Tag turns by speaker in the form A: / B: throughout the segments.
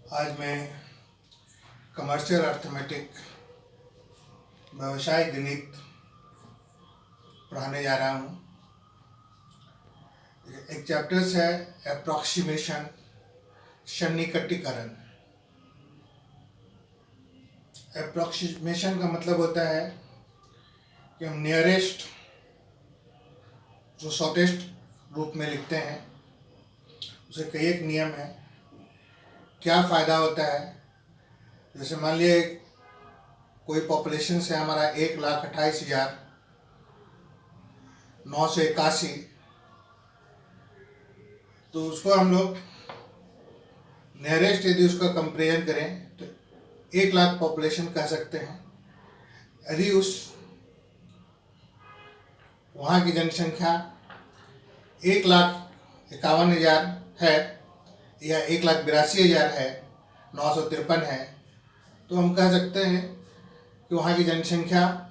A: आज मैं commercial arithmetic व्यवसाय गणित पढ़ाने जा रहा हूँ। एक चैप्टर्स है अप्रॉक्सीमेशन, सन्निकटीकरण। अप्रॉक्सीमेशन का मतलब होता है कि हम नियरेस्ट जो शॉर्टेस्ट रूप में लिखते हैं। उसे कई एक नियम है। क्या फ़ायदा होता है, जैसे मान लिए कोई पॉपुलेशन से हमारा 1,28,981, तो उसको हम लोग नियरेस्ट यदि उसका कंपेरिजन करें तो 1,00,000 पॉपुलेशन कह सकते हैं। यदि उस वहाँ की जनसंख्या 1,51,000 है या 1,82,000 है, 953 है, तो हम कह सकते हैं कि वहाँ की जनसंख्या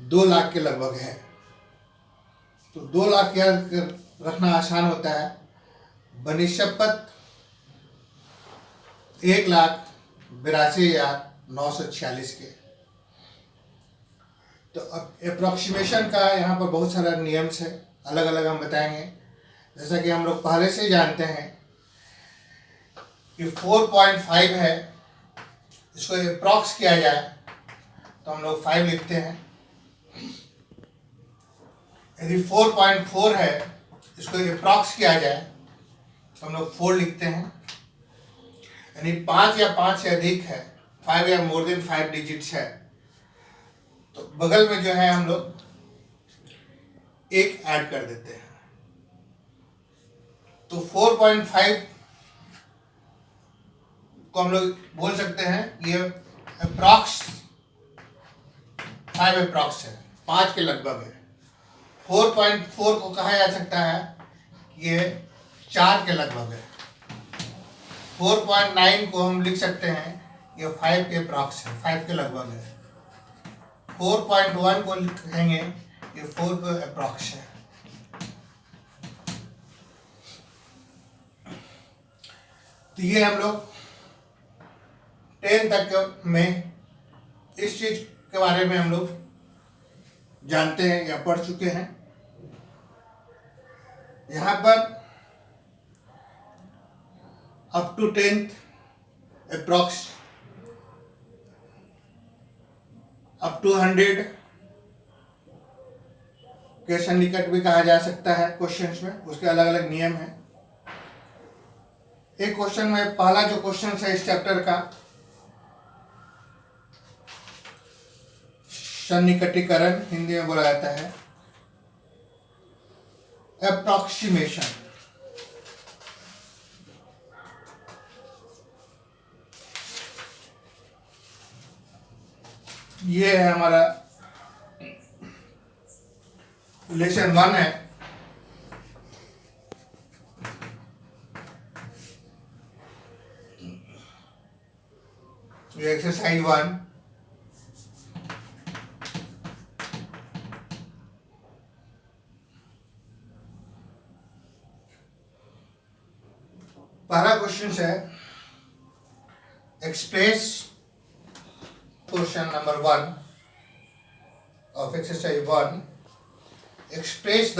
A: 2 लाख के लगभग है। तो 2 लाख याद रखना आसान होता है बनिस्पत 1,82,946 के। तो अब अप्रॉक्सीमेशन का यहाँ पर बहुत सारा नियम्स है, अलग अलग हम बताएंगे। जैसा कि हम लोग पहले से जानते हैं कि 4.5 है, इसको अप्रॉक्स किया जाए तो हम लोग 5 लिखते हैं। यदि 4.4 है, इसको अप्रॉक्स किया जाए तो हम लोग 4 लिखते हैं। यानी 5 या 5 से अधिक है, 5 या मोर देन 5 डिजिट्स है, तो बगल में जो है हम लोग 1 ऐड कर देते हैं। तो 4.5 को हम लोग बोल सकते हैं ये अप्रॉक्स 5 अप्रॉक्स है, 5 के लगभग है। 4.4 को कहा जा सकता है ये 4 के लगभग है। 4.9 को हम लिख सकते हैं ये 5 के अप्रॉक्स है, 5 के लगभग है। 4.1 को लिखेंगे ये 4 के अप्रॉक्स है। तो ये हम लोग 10 तक में इस चीज के बारे में हम लोग जानते हैं या पढ़ चुके हैं। यहाँ पर up to 10th approx, up to 100 के सन्निकट भी कहा जा सकता है क्वेश्चंस में, उसके अलग अलग नियम हैं। एक क्वेश्चन में पहला जो क्वेश्चन है इस चैप्टर का, सन्निकटीकरण हिंदी में बोला जाता है अप्रॉक्सीमेशन। ये है हमारा लेसन 1 है। ये एक्सरसाइज 1। पहला क्वेश्चन है express question number 1 of exercise 1, express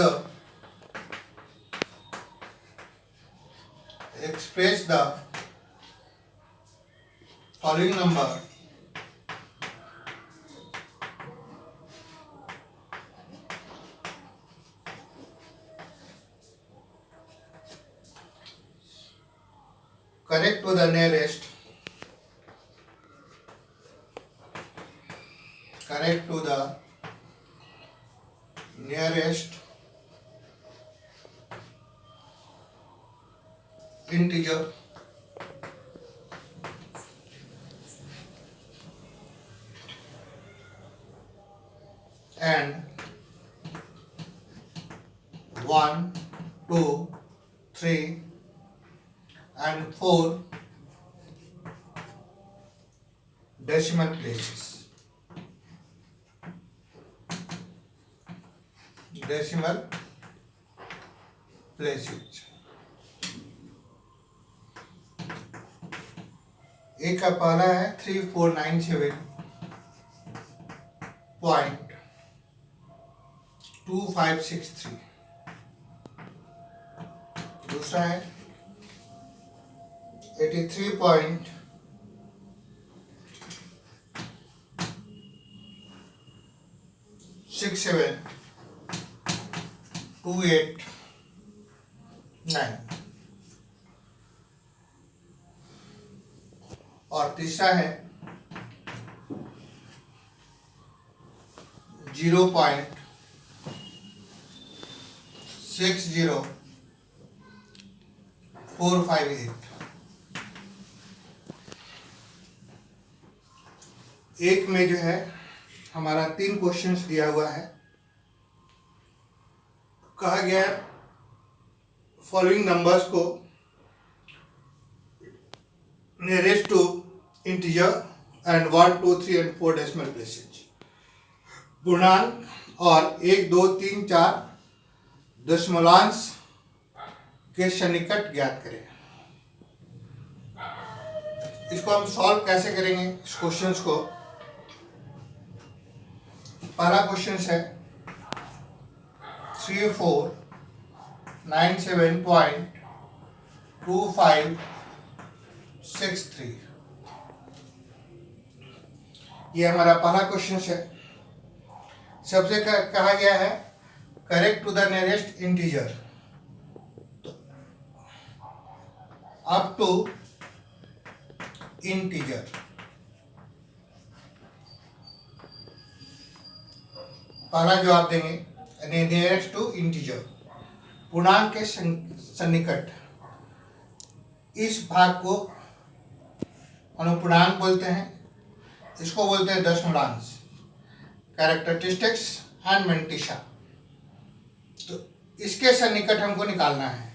A: the following number correct to the nearest integer and 1, 2, 3 and 4 decimal places. एक का पहला है 3497.2563, दूसरा है 83.6728 और तीसरा है 0.60458। एक में जो है हमारा 3 क्वेश्चंस दिया हुआ है। कहा गया है फॉलोइंग नंबर्स को nearest to integer and 1, 2, 3 and 4 decimal places, पूर्णांक और 1, 2, 3, 4 दशमलवांश के सन्निकट ज्ञात करें। इसको हम सॉल्व कैसे करेंगे इस क्वेश्चंस को? पहला क्वेश्चन है 3497.2563। ये हमारा पहला क्वेश्चन है। सबसे कहा गया है correct to the nearest integer, तो अप टू इंटीजर। पहला जवाब देंगे नियरेस्ट टू इंटीजर, पूर्णांक के सन्निकट। इस भाग को अनुपूर्णांक बोलते हैं, इसको बोलते हैं दशमलवांश, कैरेक्टरिस्टिक्स एंड मेंटिशा। तो इसके सन्निकट हमको निकालना है।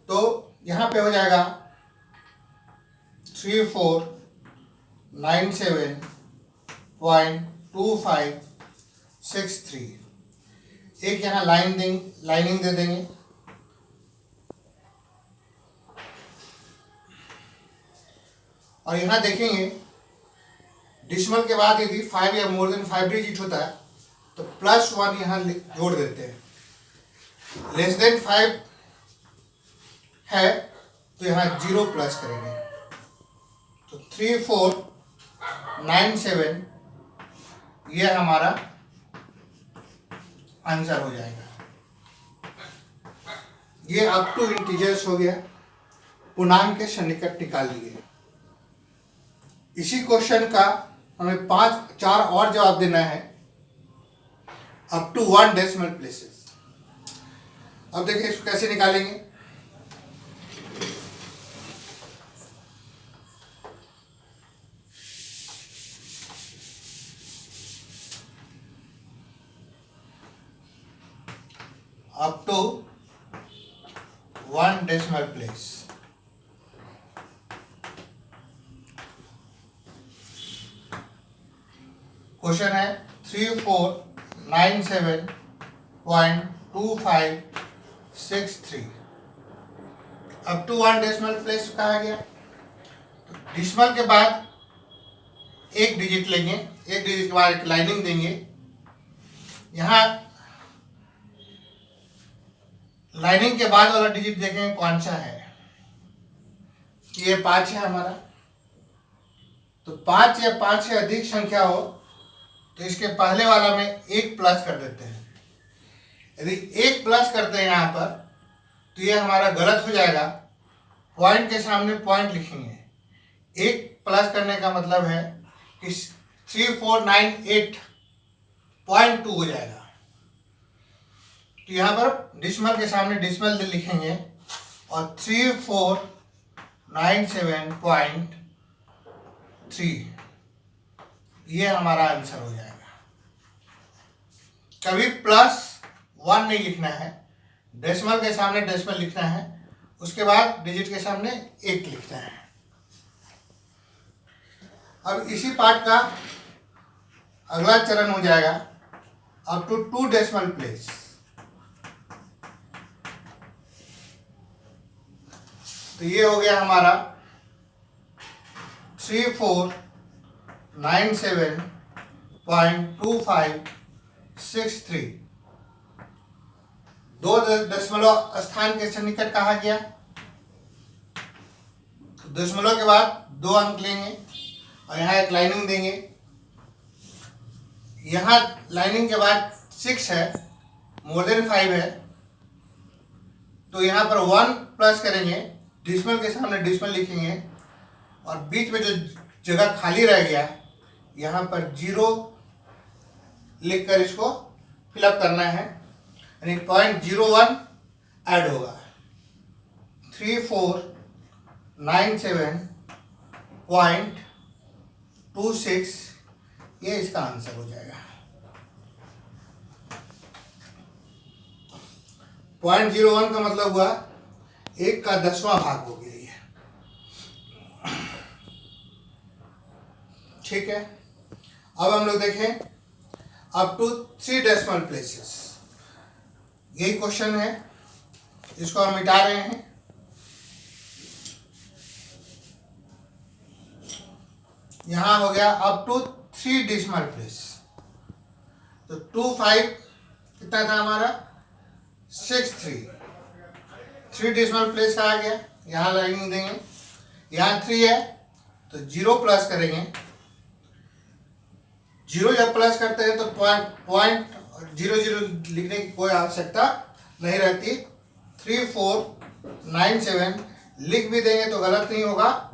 A: तो यहां पे हो जाएगा 3497.2563। एक यहाँ लाइनिंग दे देंगे। और यहाँ देखेंगे डिसिमल के बाद यदि 5 या मोर देन 5 डिजिट होता है तो +1 यहाँ जोड़ देते हैं। लेस देन 5 है तो यहाँ 0 प्लस करेंगे। तो 3497 ये हमारा आंसर हो जाएगा। ये अप टू इंटीजर्स हो गया, पूर्णांक के सन्निकट निकाल लिए। इसी क्वेश्चन का हमें 4 और जवाब देना है अप टू 1 डेसिमल प्लेसेस। अब देखिए इसको कैसे निकालेंगे। Up to 1 decimal place. Question है 3497.2563। अप टू 1 डेसिमल प्लेस कहा गया। तो डेसिमल के बाद एक डिजिट लेंगे, एक डिजिट के बाद एक लाइनिंग देंगे। यहाँ लाइनिंग के बाद वाला डिजिट देखेंगे कौन सा है। ये 5 है हमारा। तो 5 या 5 से अधिक संख्या हो तो इसके पहले वाला में 1 प्लस कर देते हैं। यदि 1 प्लस करते हैं यहाँ पर तो ये हमारा गलत हो जाएगा। पॉइंट के सामने पॉइंट लिखेंगे। 1 प्लस करने का मतलब है कि 3498.2 हो जाएगा। तो यहाँ पर डेसिमल के सामने डेसिमल लिखेंगे और 3497.3 ये हमारा आंसर हो जाएगा। कभी +1 नहीं लिखना है, डेसिमल के सामने डेसिमल लिखना है, उसके बाद डिजिट के सामने 1 लिखना है। अब इसी पार्ट का अगला चरण हो जाएगा अप टू 2 डेसिमल प्लेस। तो ये हो गया हमारा 3497.2563। दो दशमलव स्थान के सन्निकट कहा गया। दशमलव के बाद 2 अंक लेंगे और यहाँ एक लाइनिंग देंगे। यहाँ लाइनिंग के बाद 6 है, मोर देन 5 है, तो यहाँ पर 1 प्लस करेंगे, डिसमल के सामने डिसमल लिखेंगे और बीच में जो जगह खाली रह गया यहाँ पर 0 लिखकर इसको फिलअप करना है, यानी 0.01 ऐड होगा। 3497.26 ये इसका आंसर हो जाएगा। 0.01 का मतलब हुआ 1 का 10वां भाग हो गया ये। ठीक है, अब हम लोग देखें अप टू 3 डेसिमल प्लेसेस। यही क्वेश्चन है, इसको हम मिटा रहे हैं। यहां हो गया अप टू 3 डेसिमल प्लेस, तो 25 कितना था हमारा 63, 3 डेसिमल प्लेस का आ गया। यहाँ लाइनिंग देंगे, यहाँ 3 है तो 0 प्लस करेंगे। 0 जब प्लस करते हैं तो पॉइंट 00 लिखने की कोई आवश्यकता नहीं रहती। 3497 लिख भी देंगे तो गलत नहीं होगा,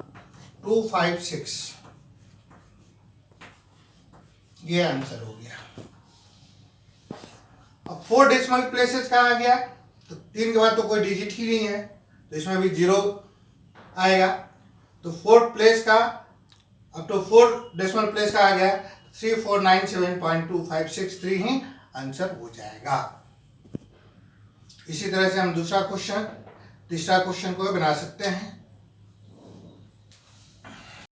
A: 256 ये आंसर हो गया। अब 4 डेसिमल प्लेसेस का आ गया, तो 3 के बाद तो कोई डिजिट ही नहीं है, तो इसमें भी 0 आएगा। तो 4 प्लेस का अब तो 4 डेसिमल प्लेस का आ गया, 3497.2563 ही आंसर हो जाएगा। इसी तरह से हम दूसरा क्वेश्चन, तीसरा क्वेश्चन को बना सकते हैं।